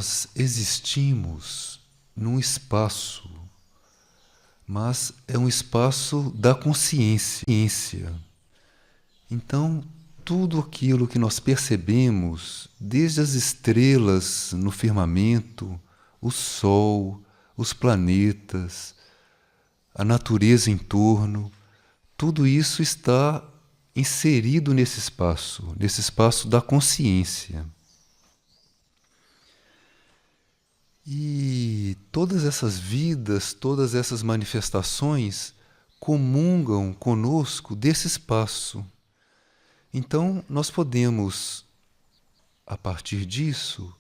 Nós existimos num espaço, mas é um espaço da consciência. Então, tudo aquilo que nós percebemos, desde as estrelas no firmamento, o Sol, os planetas, a natureza em torno, tudo isso está inserido nesse espaço da consciência. E todas essas vidas, todas essas manifestações comungam conosco desse espaço. Então, nós podemos, a partir disso,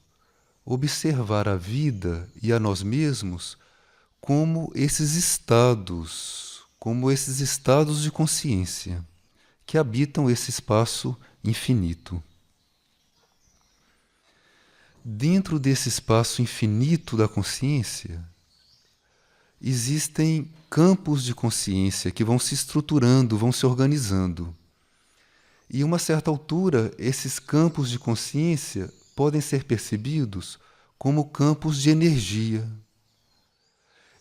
observar a vida e a nós mesmos como esses estados de consciência que habitam esse espaço infinito. Dentro desse espaço infinito da consciência, existem campos de consciência que vão se estruturando, vão se organizando. E a uma certa altura, esses campos de consciência podem ser percebidos como campos de energia.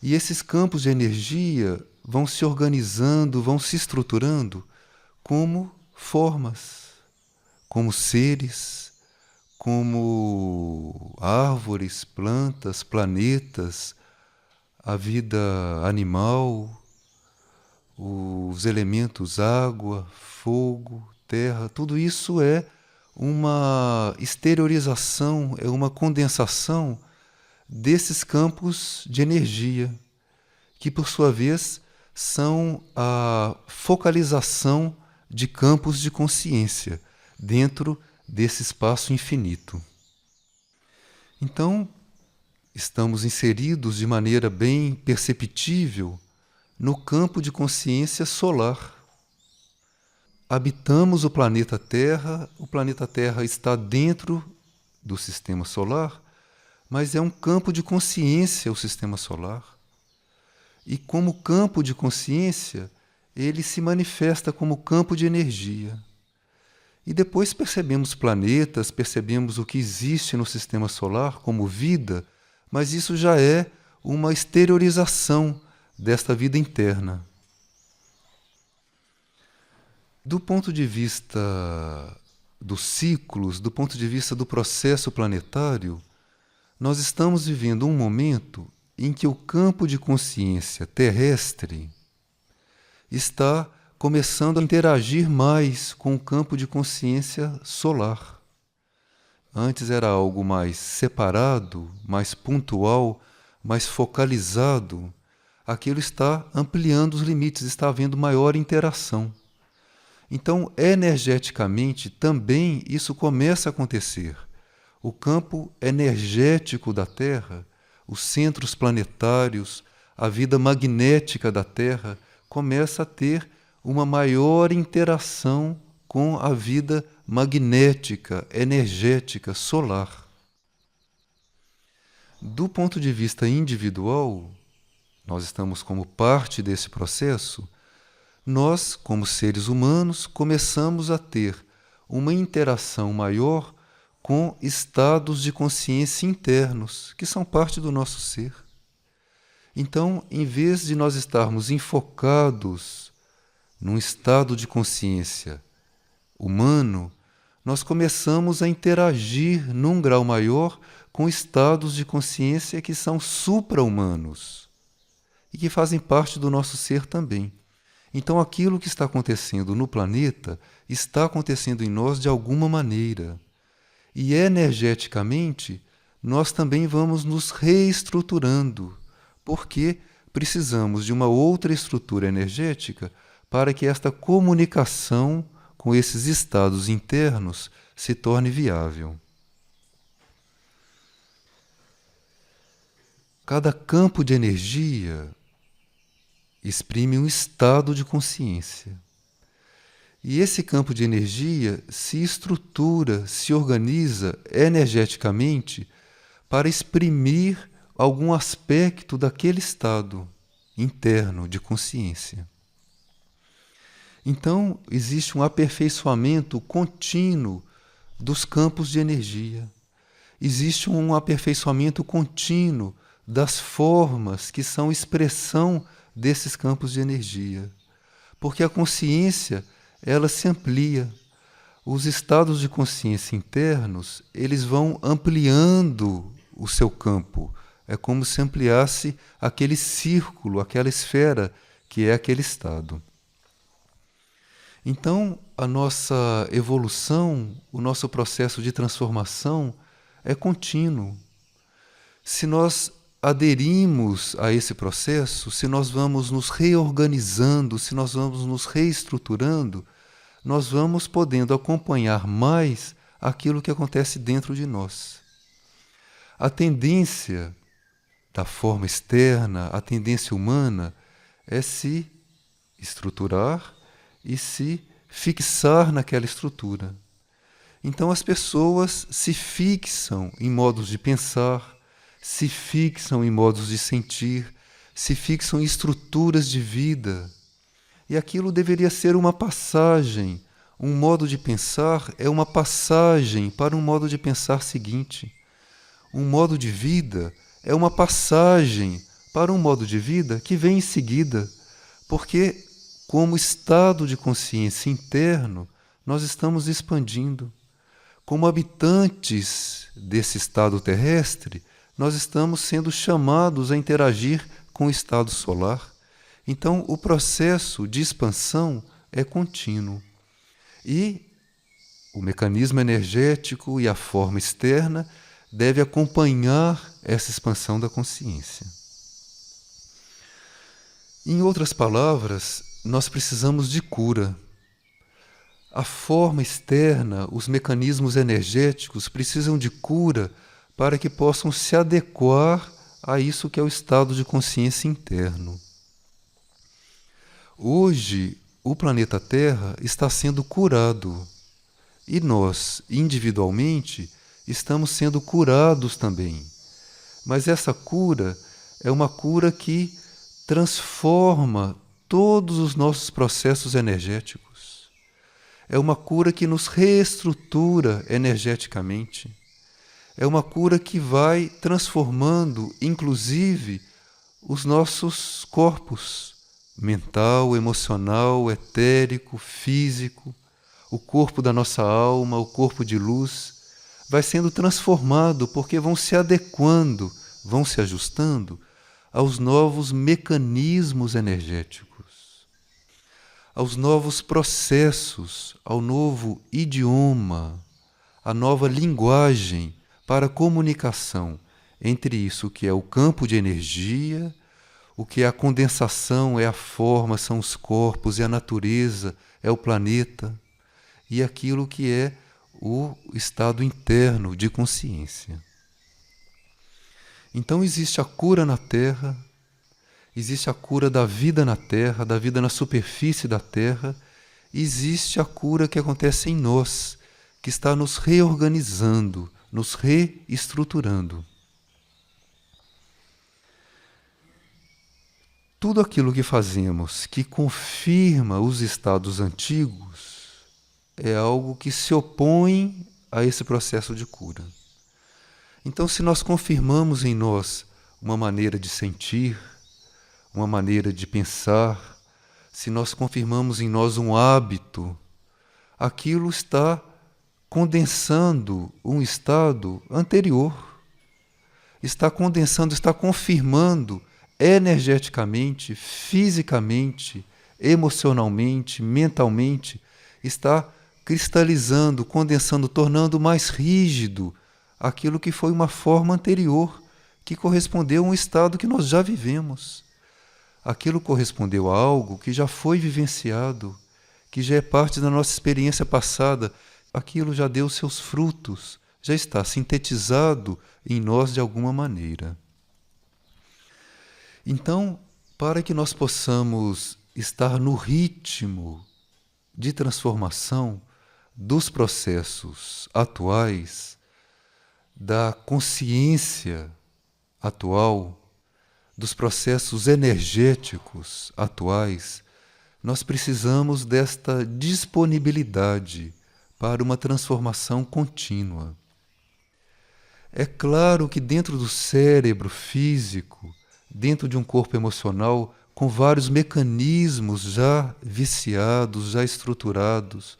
E esses campos de energia vão se organizando, vão se estruturando como formas, como seres, como árvores, plantas, planetas, a vida animal, os elementos água, fogo, terra, tudo isso é uma exteriorização, é uma condensação desses campos de energia, que por sua vez são a focalização de campos de consciência dentro desse espaço infinito. Então, estamos inseridos de maneira bem perceptível no campo de consciência solar. Habitamos o planeta Terra está dentro do sistema solar, mas é um campo de consciência o sistema solar. E como campo de consciência, ele se manifesta como campo de energia. E depois percebemos planetas, percebemos o que existe no sistema solar como vida, mas isso já é uma exteriorização desta vida interna. Do ponto de vista dos ciclos, do ponto de vista do processo planetário, nós estamos vivendo um momento em que o campo de consciência terrestre está começando a interagir mais com o campo de consciência solar. Antes era algo mais separado, mais pontual, mais focalizado. Aquilo está ampliando os limites, está havendo maior interação. Então, energeticamente, também isso começa a acontecer. O campo energético da Terra, os centros planetários, a vida magnética da Terra, começa a ter uma maior interação com a vida magnética, energética, solar. Do ponto de vista individual, nós estamos como parte desse processo, nós, como seres humanos, começamos a ter uma interação maior com estados de consciência internos, que são parte do nosso ser. Então, em vez de nós estarmos enfocados num estado de consciência humano, nós começamos a interagir num grau maior com estados de consciência que são supra-humanos e que fazem parte do nosso ser também. Então, aquilo que está acontecendo no planeta está acontecendo em nós de alguma maneira. E energeticamente, nós também vamos nos reestruturando, porque precisamos de uma outra estrutura energética para que esta comunicação com esses estados internos se torne viável. Cada campo de energia exprime um estado de consciência. E esse campo de energia se estrutura, se organiza energeticamente para exprimir algum aspecto daquele estado interno de consciência. Então, existe um aperfeiçoamento contínuo dos campos de energia. existe um aperfeiçoamento contínuo das formas que são expressão desses campos de energia. Porque a consciência, ela se amplia. Os estados de consciência internos, eles vão ampliando o seu campo. É como se ampliasse aquele círculo, aquela esfera que é aquele estado. Então, a nossa evolução, o nosso processo de transformação é contínuo. Se nós aderimos a esse processo, se nós vamos nos reorganizando, se nós vamos nos reestruturando, nós vamos podendo acompanhar mais aquilo que acontece dentro de nós. A tendência da forma externa, a tendência humana, é se estruturar e se fixar naquela estrutura. Então as pessoas se fixam em modos de pensar, se fixam em modos de sentir, se fixam em estruturas de vida. E aquilo deveria ser uma passagem. Um modo de pensar é uma passagem para um modo de pensar seguinte. Um modo de vida é uma passagem para um modo de vida que vem em seguida, porque, como estado de consciência interno, nós estamos expandindo. Como habitantes desse estado terrestre, nós estamos sendo chamados a interagir com o estado solar. Então, o processo de expansão é contínuo. E o mecanismo energético e a forma externa deve acompanhar essa expansão da consciência. Em outras palavras, nós precisamos de cura. A forma externa, os mecanismos energéticos precisam de cura para que possam se adequar a isso que é o estado de consciência interno. Hoje, o planeta Terra está sendo curado e nós, individualmente, estamos sendo curados também. Mas essa cura é uma cura que transforma todos os nossos processos energéticos. É uma cura que nos reestrutura energeticamente. É uma cura que vai transformando, inclusive, os nossos corpos, mental, emocional, etérico, físico, o corpo da nossa alma, o corpo de luz, vai sendo transformado porque vão se adequando, vão se ajustando aos novos mecanismos energéticos, aos novos processos, ao novo idioma, à nova linguagem para a comunicação entre isso que é o campo de energia, o que é a condensação, é a forma, são os corpos, é a natureza, é o planeta, e aquilo que é o estado interno de consciência. Então existe a cura na Terra, existe a cura da vida na Terra, da vida na superfície da Terra, existe a cura que acontece em nós, que está nos reorganizando, nos reestruturando. Tudo aquilo que fazemos que confirma os estados antigos é algo que se opõe a esse processo de cura. Então, se nós confirmamos em nós uma maneira de sentir, uma maneira de pensar, se nós confirmamos em nós um hábito, aquilo está condensando um estado anterior. Está condensando, está confirmando energeticamente, fisicamente, emocionalmente, mentalmente, está cristalizando, condensando, tornando mais rígido aquilo que foi uma forma anterior, que correspondeu a um estado que nós já vivemos. Aquilo correspondeu a algo que já foi vivenciado, que já é parte da nossa experiência passada. Aquilo já deu seus frutos, já está sintetizado em nós de alguma maneira. Então, para que nós possamos estar no ritmo de transformação dos processos atuais, da consciência atual, dos processos energéticos atuais, nós precisamos desta disponibilidade para uma transformação contínua. É claro que dentro do cérebro físico, dentro de um corpo emocional, com vários mecanismos já viciados, já estruturados,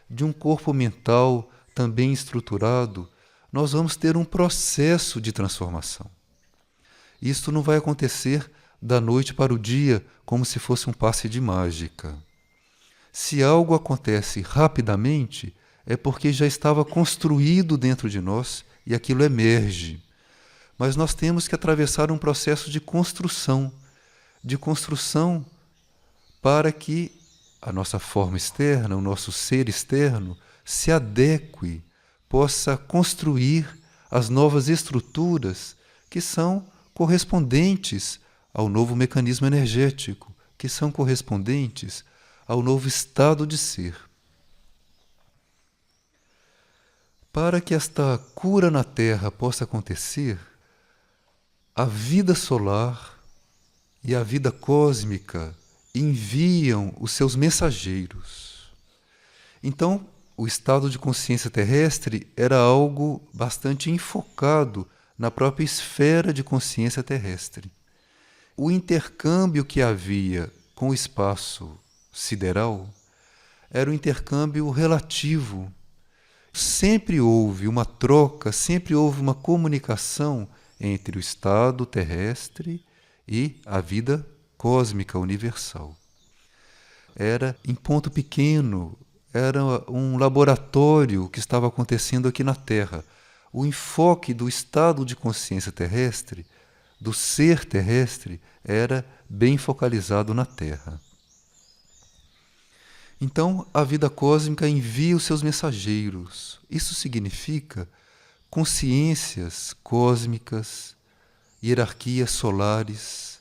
de um corpo mental também estruturado, nós vamos ter um processo de transformação. Isto não vai acontecer da noite para o dia, como se fosse um passe de mágica. Se algo acontece rapidamente, é porque já estava construído dentro de nós e aquilo emerge. Mas nós temos que atravessar um processo de construção para que a nossa forma externa, o nosso ser externo, se adeque, possa construir as novas estruturas que são correspondentes ao novo mecanismo energético, que são correspondentes ao novo estado de ser. Para que esta cura na Terra possa acontecer, a vida solar e a vida cósmica enviam os seus mensageiros. Então, o estado de consciência terrestre era algo bastante enfocado na própria esfera de consciência terrestre. O intercâmbio que havia com o espaço sideral era um intercâmbio relativo. Sempre houve uma troca, sempre houve uma comunicação entre o estado terrestre e a vida cósmica universal. Era em ponto pequeno, era um laboratório que estava acontecendo aqui na Terra. O enfoque do estado de consciência terrestre, do ser terrestre, era bem focalizado na Terra. Então, a vida cósmica envia os seus mensageiros. Isso significa consciências cósmicas, hierarquias solares,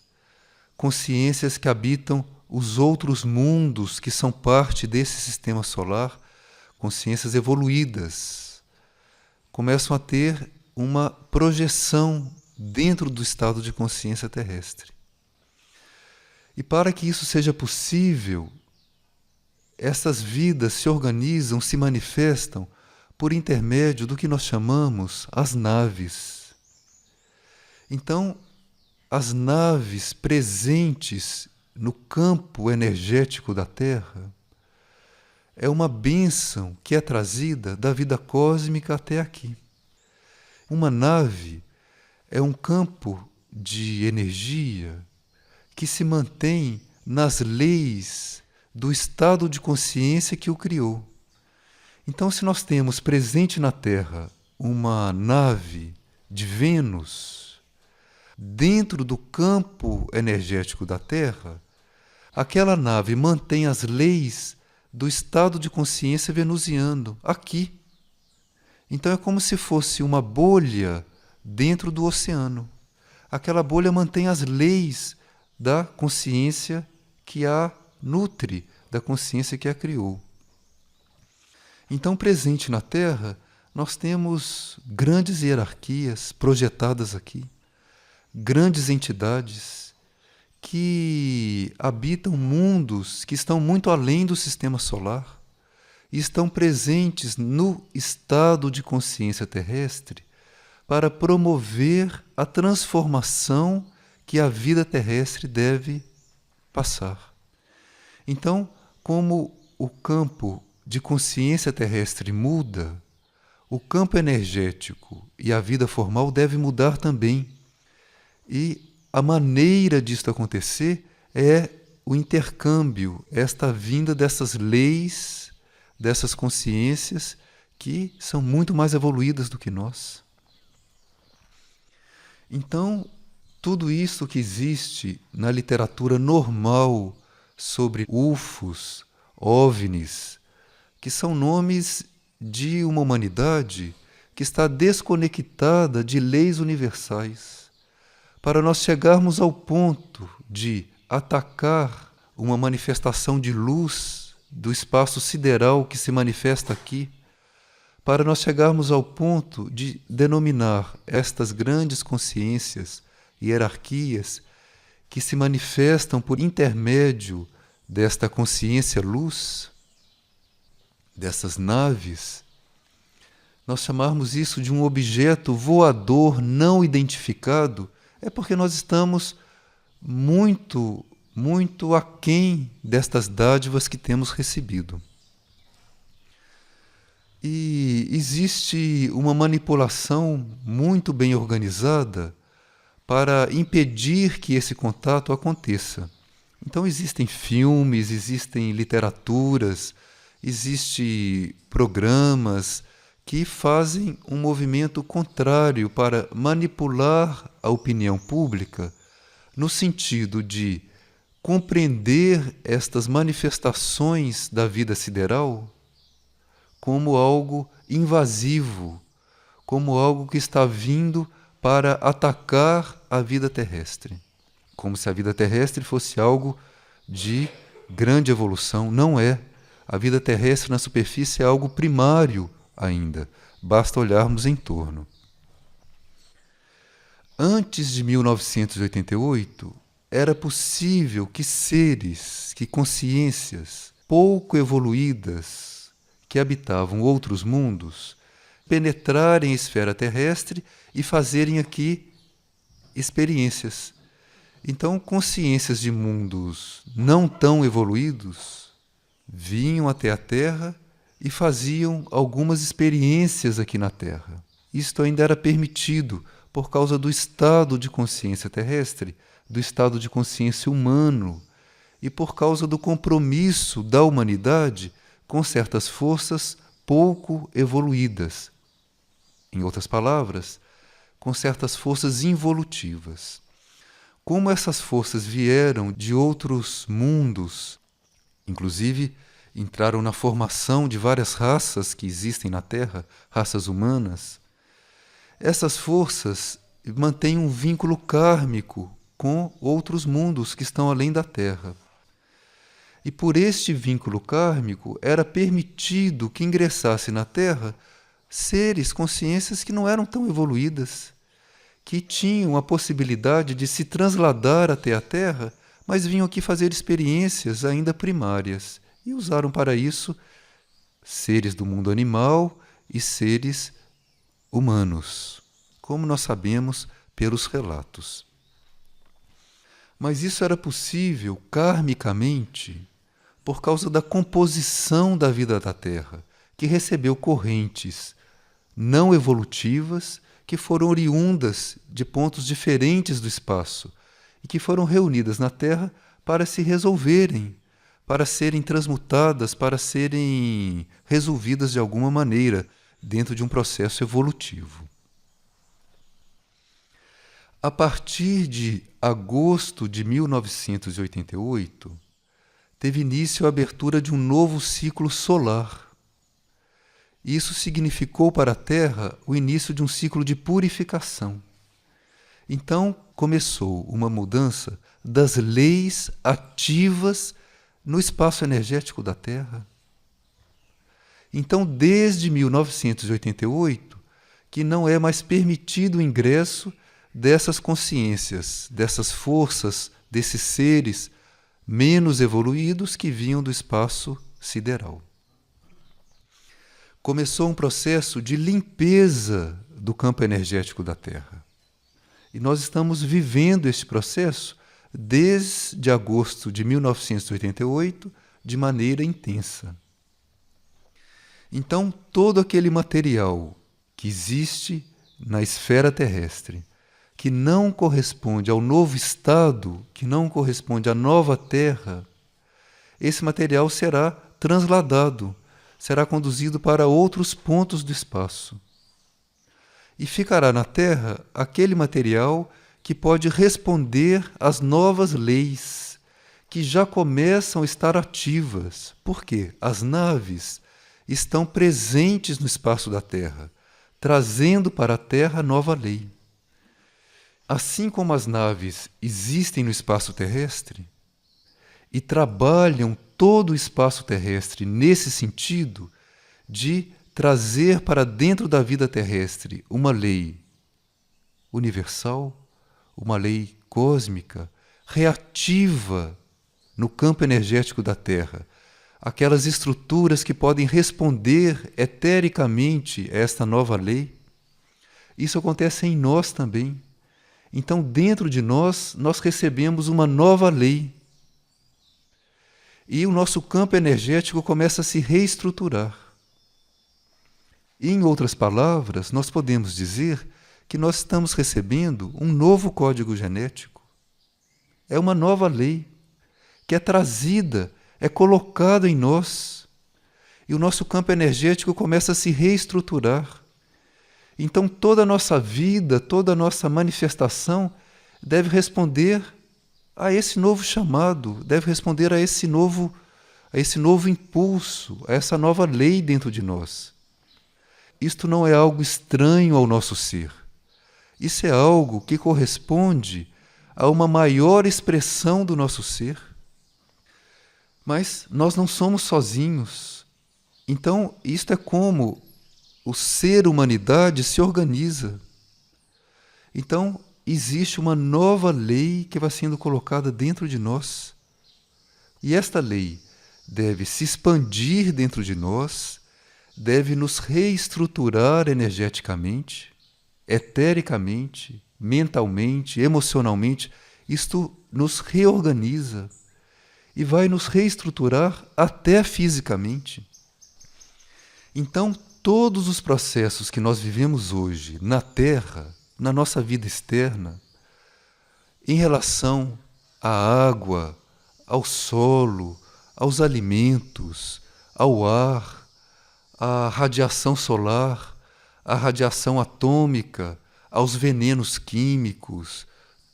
consciências que habitam os outros mundos que são parte desse sistema solar, consciências evoluídas, começam a ter uma projeção dentro do estado de consciência terrestre. E para que isso seja possível, essas vidas se organizam, se manifestam por intermédio do que nós chamamos as naves. Então, as naves presentes no campo energético da Terra é uma bênção que é trazida da vida cósmica até aqui. Uma nave é um campo de energia que se mantém nas leis do estado de consciência que o criou. Então, se nós temos presente na Terra uma nave de Vênus, dentro do campo energético da Terra, aquela nave mantém as leis do estado de consciência venusiano, aqui. Então é como se fosse uma bolha dentro do oceano. Aquela bolha mantém as leis da consciência que a nutre, da consciência que a criou. Então, presente na Terra, nós temos grandes hierarquias projetadas aqui, grandes entidades que habitam mundos que estão muito além do sistema solar e estão presentes no estado de consciência terrestre para promover a transformação que a vida terrestre deve passar. Então, como o campo de consciência terrestre muda, o campo energético e a vida formal devem mudar também. E a maneira disto acontecer é o intercâmbio, esta vinda dessas leis, dessas consciências que são muito mais evoluídas do que nós. Então, tudo isso que existe na literatura normal sobre UFOs, OVNIs, que são nomes de uma humanidade que está desconectada de leis universais. Para nós chegarmos ao ponto de atacar uma manifestação de luz do espaço sideral que se manifesta aqui, para nós chegarmos ao ponto de denominar estas grandes consciências, hierarquias, que se manifestam por intermédio desta consciência luz, dessas naves, nós chamarmos isso de um objeto voador não identificado, é porque nós estamos muito, muito aquém destas dádivas que temos recebido. E existe uma manipulação muito bem organizada para impedir que esse contato aconteça. Então existem filmes, existem literaturas, existem programas que fazem um movimento contrário para manipular a opinião pública no sentido de compreender estas manifestações da vida sideral como algo invasivo, como algo que está vindo para atacar a vida terrestre. Como se a vida terrestre fosse algo de grande evolução. Não é. A vida terrestre na superfície é algo primário ainda. Basta olharmos em torno. Antes de 1988, era possível que seres, que consciências pouco evoluídas, que habitavam outros mundos, penetrarem a esfera terrestre e fazerem aqui experiências. Então, consciências de mundos não tão evoluídos vinham até a Terra e faziam algumas experiências aqui na Terra. Isto ainda era permitido por causa do estado de consciência terrestre, do estado de consciência humano e por causa do compromisso da humanidade com certas forças pouco evoluídas. Em outras palavras, com certas forças involutivas. Como essas forças vieram de outros mundos, inclusive entraram na formação de várias raças que existem na Terra, raças humanas, essas forças mantêm um vínculo kármico com outros mundos que estão além da Terra. E por este vínculo kármico era permitido que ingressasse na Terra seres, consciências que não eram tão evoluídas, que tinham a possibilidade de se transladar até a Terra, mas vinham aqui fazer experiências ainda primárias. E usaram para isso seres do mundo animal e seres humanos, como nós sabemos pelos relatos. Mas isso era possível karmicamente por causa da composição da vida da Terra, que recebeu correntes não evolutivas que foram oriundas de pontos diferentes do espaço e que foram reunidas na Terra para se resolverem, para serem transmutadas, para serem resolvidas de alguma maneira dentro de um processo evolutivo. A partir de agosto de 1988, teve início a abertura de um novo ciclo solar. Isso significou para a Terra o início de um ciclo de purificação. Então começou uma mudança das leis ativas no espaço energético da Terra. Então, desde 1988, que não é mais permitido o ingresso dessas consciências, dessas forças, desses seres menos evoluídos que vinham do espaço sideral. Começou um processo de limpeza do campo energético da Terra. E nós estamos vivendo esse processo desde agosto de 1988 de maneira intensa. Então, todo aquele material que existe na esfera terrestre, que não corresponde ao novo estado, que não corresponde à nova Terra, esse material será transladado, será conduzido para outros pontos do espaço. E ficará na Terra aquele material que pode responder às novas leis, que já começam a estar ativas. Por quê? As naves estão presentes no espaço da Terra, trazendo para a Terra nova lei. Assim como as naves existem no espaço terrestre e trabalham todo o espaço terrestre nesse sentido de trazer para dentro da vida terrestre uma lei universal, uma lei cósmica, reativa no campo energético da Terra, aquelas estruturas que podem responder etericamente a esta nova lei. Isso acontece em nós também. Então, dentro de nós, nós recebemos uma nova lei. E o nosso campo energético começa a se reestruturar. E, em outras palavras, nós podemos dizer que nós estamos recebendo um novo código genético. É uma nova lei que é trazida, é colocada em nós. E o nosso campo energético começa a se reestruturar. Então, toda a nossa vida, toda a nossa manifestação deve responder a esse novo chamado, deve responder a esse novo impulso, a essa nova lei dentro de nós. Isto não é algo estranho ao nosso ser. Isso é algo que corresponde a uma maior expressão do nosso ser. Mas nós não somos sozinhos. Então, isto é como o ser humanidade se organiza. Então, existe uma nova lei que vai sendo colocada dentro de nós. E esta lei deve se expandir dentro de nós, deve nos reestruturar energeticamente, etericamente, mentalmente, emocionalmente. Isto nos reorganiza e vai nos reestruturar até fisicamente. Então, todos os processos que nós vivemos hoje na Terra, na nossa vida externa, em relação à água, ao solo, aos alimentos, ao ar, à radiação solar, à radiação atômica, aos venenos químicos,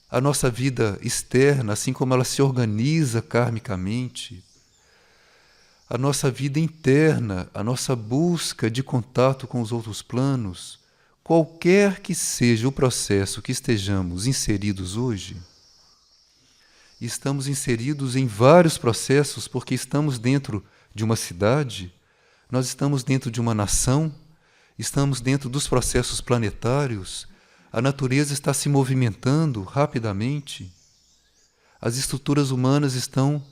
a nossa vida externa, assim como ela se organiza karmicamente, a nossa vida interna, a nossa busca de contato com os outros planos, qualquer que seja o processo que estejamos inseridos hoje, estamos inseridos em vários processos porque estamos dentro de uma cidade, nós estamos dentro de uma nação, estamos dentro dos processos planetários, a natureza está se movimentando rapidamente, as estruturas humanas estão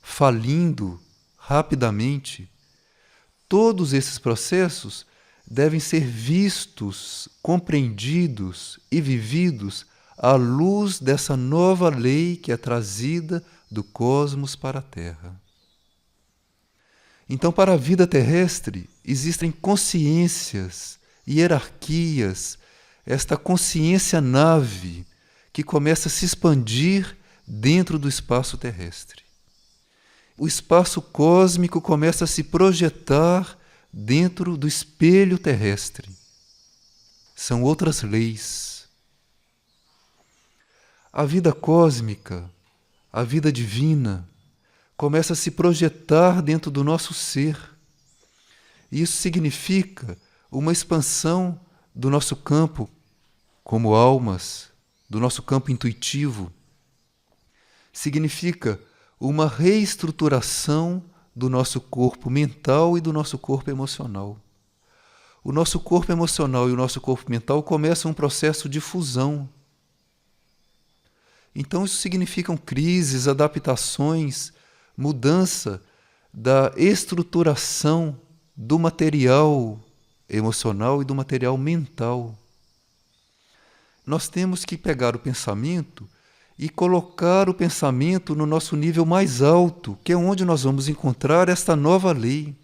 falindo rapidamente. Todos esses processos devem ser vistos, compreendidos e vividos à luz dessa nova lei que é trazida do cosmos para a Terra. Então, para a vida terrestre, existem consciências, hierarquias, esta consciência nave que começa a se expandir dentro do espaço terrestre. O espaço cósmico começa a se projetar dentro do espelho terrestre. São outras leis. A vida cósmica, a vida divina, começa a se projetar dentro do nosso ser. E isso significa uma expansão do nosso campo como almas, do nosso campo intuitivo. Significa uma reestruturação do nosso corpo mental e do nosso corpo emocional. O nosso corpo emocional e o nosso corpo mental começam um processo de fusão. Então, isso significam crises, adaptações, mudança da estruturação do material emocional e do material mental. Nós temos que pegar o pensamento e colocar o pensamento no nosso nível mais alto, que é onde nós vamos encontrar esta nova lei.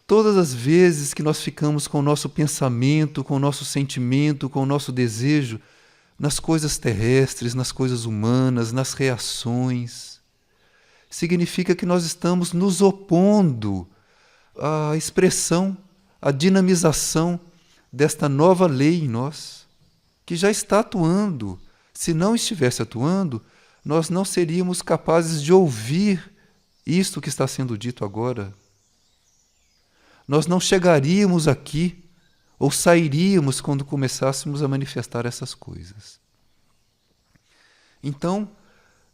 Todas as vezes que nós ficamos com o nosso pensamento, com o nosso sentimento, com o nosso desejo, nas coisas terrestres, nas coisas humanas, nas reações, significa que nós estamos nos opondo à expressão, à dinamização desta nova lei em nós, que já está atuando. Se não estivesse atuando, nós não seríamos capazes de ouvir isto que está sendo dito agora. Nós não chegaríamos aqui ou sairíamos quando começássemos a manifestar essas coisas. Então,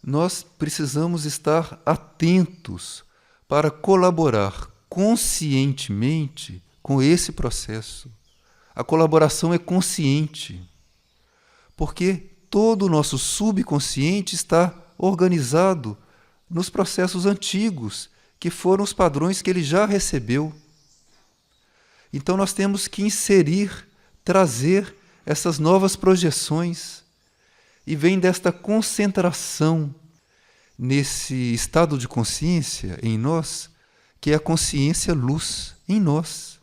nós precisamos estar atentos para colaborar conscientemente com esse processo. A colaboração é consciente, porque todo o nosso subconsciente está organizado nos processos antigos que foram os padrões que ele já recebeu. Então nós temos que inserir, trazer essas novas projeções, e vem desta concentração nesse estado de consciência em nós, que é a consciência luz em nós.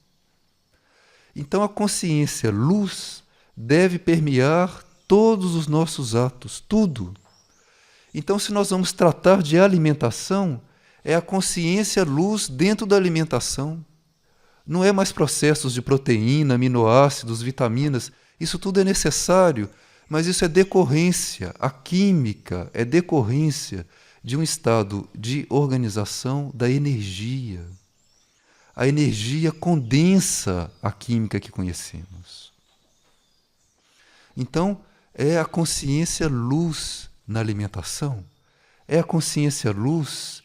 Então a consciência luz deve permear todos os nossos atos, tudo. Então, se nós vamos tratar de alimentação, é a consciência luz dentro da alimentação. Não é mais processos de proteína, aminoácidos, vitaminas. Isso tudo é necessário, mas isso é decorrência. A química é decorrência de um estado de organização da energia. A energia condensa a química que conhecemos. Então, é a consciência luz na alimentação, é a consciência luz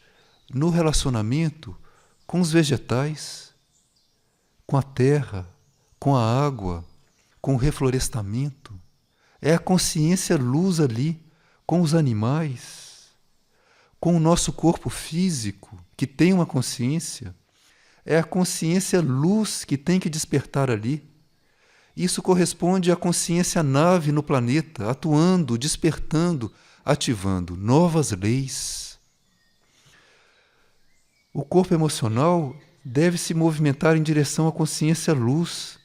no relacionamento com os vegetais, com a terra, com a água, com o reflorestamento. É a consciência luz ali com os animais, com o nosso corpo físico, que tem uma consciência. É a consciência luz que tem que despertar ali. Isso corresponde à consciência nave no planeta, atuando, despertando, ativando novas leis. O corpo emocional deve se movimentar em direção à consciência luz.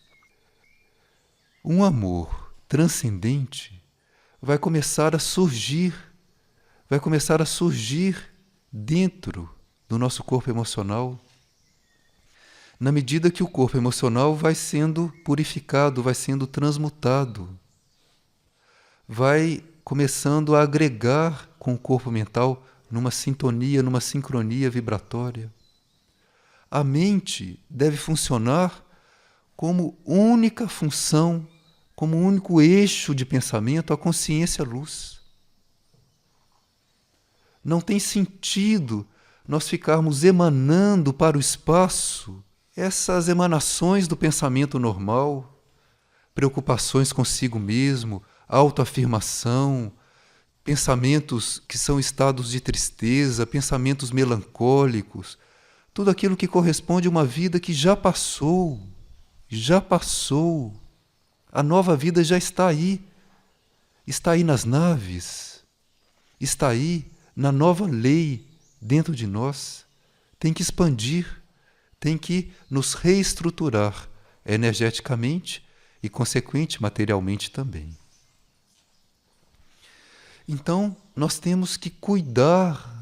Um amor transcendente vai começar a surgir dentro do nosso corpo emocional, na medida que o corpo emocional vai sendo purificado, vai sendo transmutado, vai começando a agregar com o corpo mental numa sintonia, numa sincronia vibratória. A mente deve funcionar como única função, como único eixo de pensamento, a consciência luz. Não tem sentido nós ficarmos emanando para o espaço essas emanações do pensamento normal, preocupações consigo mesmo, autoafirmação, pensamentos que são estados de tristeza, pensamentos melancólicos, tudo aquilo que corresponde a uma vida que já passou. A nova vida já está aí nas naves, está aí na nova lei dentro de nós. Tem que expandir, tem que nos reestruturar energeticamente e, consequente, materialmente também. Então, nós temos que cuidar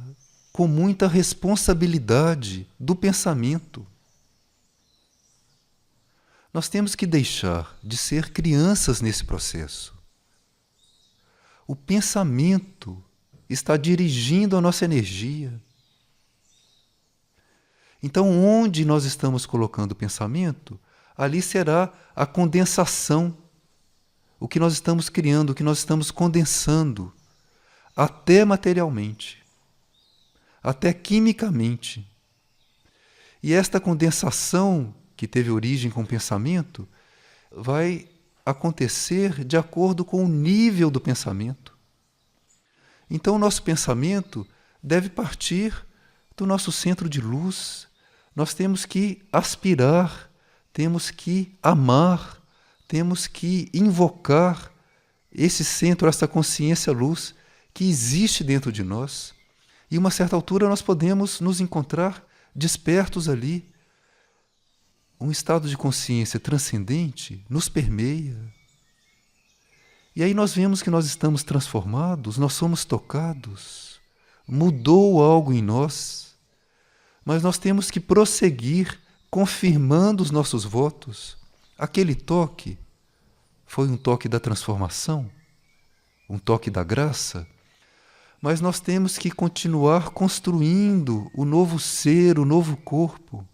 com muita responsabilidade do pensamento. Nós temos que deixar de ser crianças nesse processo. O pensamento está dirigindo a nossa energia. Então, onde nós estamos colocando o pensamento, ali será a condensação. O que nós estamos criando, o que nós estamos condensando, até materialmente, até quimicamente. E esta condensação, que teve origem com o pensamento, vai acontecer de acordo com o nível do pensamento. Então, o nosso pensamento deve partir do nosso centro de luz. Nós temos que aspirar, temos que amar, temos que invocar esse centro, essa consciência luz que existe dentro de nós. E, a uma certa altura, nós podemos nos encontrar despertos ali. Um estado de consciência transcendente nos permeia. E aí nós vemos que nós estamos transformados, nós somos tocados, mudou algo em nós, mas nós temos que prosseguir confirmando os nossos votos. Aquele toque foi um toque da transformação, um toque da graça, mas nós temos que continuar construindo o novo ser, o novo corpo.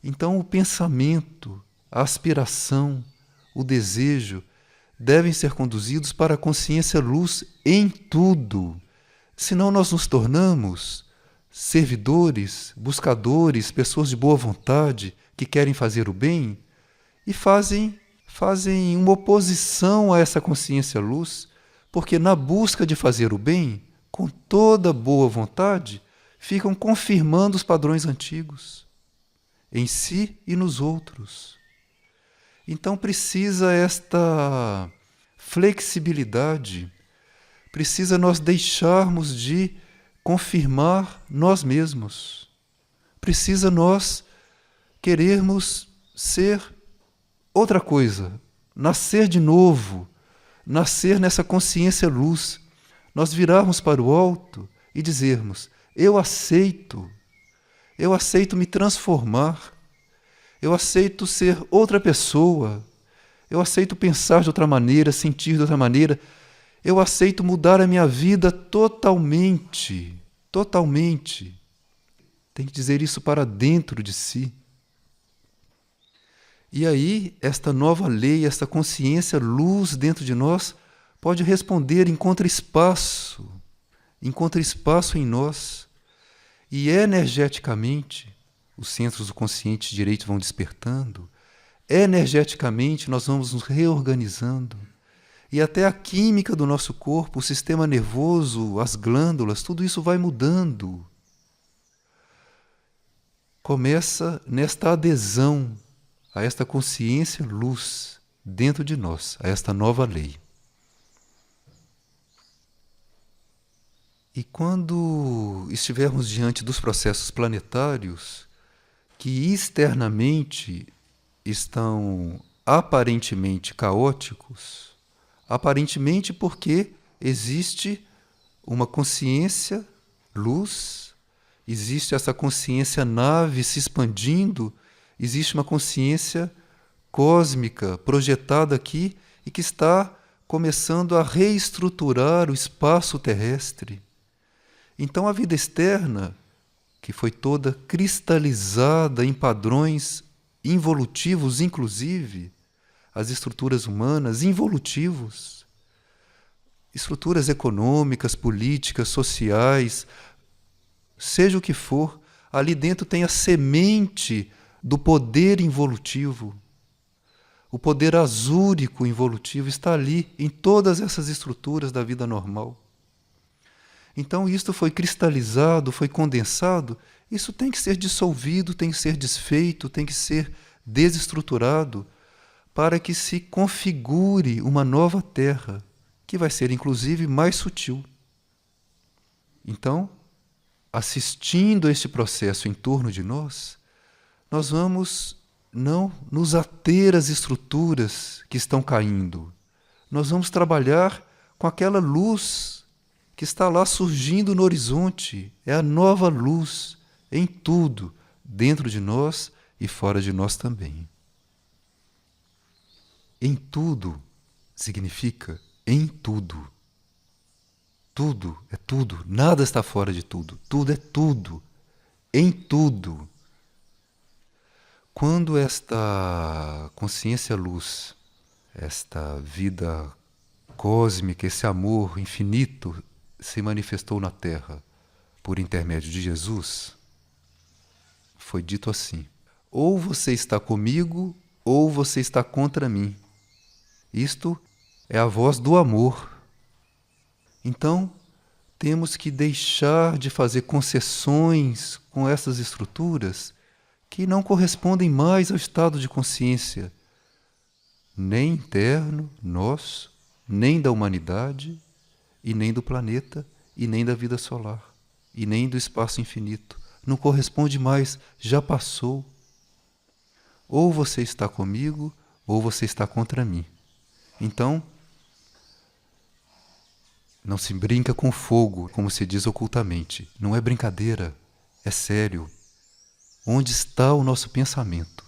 Então, o pensamento, a aspiração, o desejo devem ser conduzidos para a consciência luz em tudo. Senão nós nos tornamos servidores, buscadores, pessoas de boa vontade que querem fazer o bem e fazem uma oposição a essa consciência luz, porque na busca de fazer o bem, com toda boa vontade, ficam confirmando os padrões antigos, em si e nos outros. Então precisa esta flexibilidade, precisa nós deixarmos de confirmar nós mesmos. Precisa nós querermos ser outra coisa, nascer de novo, nascer nessa consciência luz, nós virarmos para o alto e dizermos: eu aceito me transformar, eu aceito ser outra pessoa, eu aceito pensar de outra maneira, sentir de outra maneira, eu aceito mudar a minha vida totalmente, totalmente. Tem que dizer isso para dentro de si. E aí, esta nova lei, esta consciência, luz dentro de nós, pode responder, encontra espaço em nós. E energeticamente, os centros do consciente direito vão despertando, energeticamente nós vamos nos reorganizando. E até a química do nosso corpo, o sistema nervoso, as glândulas, tudo isso vai mudando. Começa nesta adesão a esta consciência luz dentro de nós, a esta nova lei. E quando estivermos diante dos processos planetários, que externamente estão aparentemente caóticos, aparentemente porque existe uma consciência luz, existe essa consciência nave se expandindo, existe uma consciência cósmica projetada aqui e que está começando a reestruturar o espaço terrestre. Então a vida externa, que foi toda cristalizada em padrões involutivos, inclusive as estruturas humanas, involutivos, estruturas econômicas, políticas, sociais, seja o que for, ali dentro tem a semente do poder involutivo. O poder azúrico involutivo está ali, em todas essas estruturas da vida normal. Então isto foi cristalizado, foi condensado, isso tem que ser dissolvido, tem que ser desfeito, tem que ser desestruturado para que se configure uma nova terra, que vai ser inclusive mais sutil. Então, assistindo a este processo em torno de nós, nós vamos não nos ater às estruturas que estão caindo. Nós vamos trabalhar com aquela luz que está lá surgindo no horizonte. É a nova luz em tudo, dentro de nós e fora de nós também. Em tudo significa em tudo. Tudo é tudo, nada está fora de tudo. Tudo é tudo, em tudo. Quando esta consciência luz, esta vida cósmica, esse amor infinito se manifestou na Terra por intermédio de Jesus, foi dito assim: ou você está comigo, ou você está contra mim. Isto é a voz do amor. Então, temos que deixar de fazer concessões com essas estruturas que não correspondem mais ao estado de consciência, nem interno, nosso, nem da humanidade, e nem do planeta, e nem da vida solar, e nem do espaço infinito. Não corresponde mais, já passou. Ou você está comigo, ou você está contra mim. Então, não se brinca com fogo, como se diz ocultamente. Não é brincadeira, é sério. Onde está o nosso pensamento?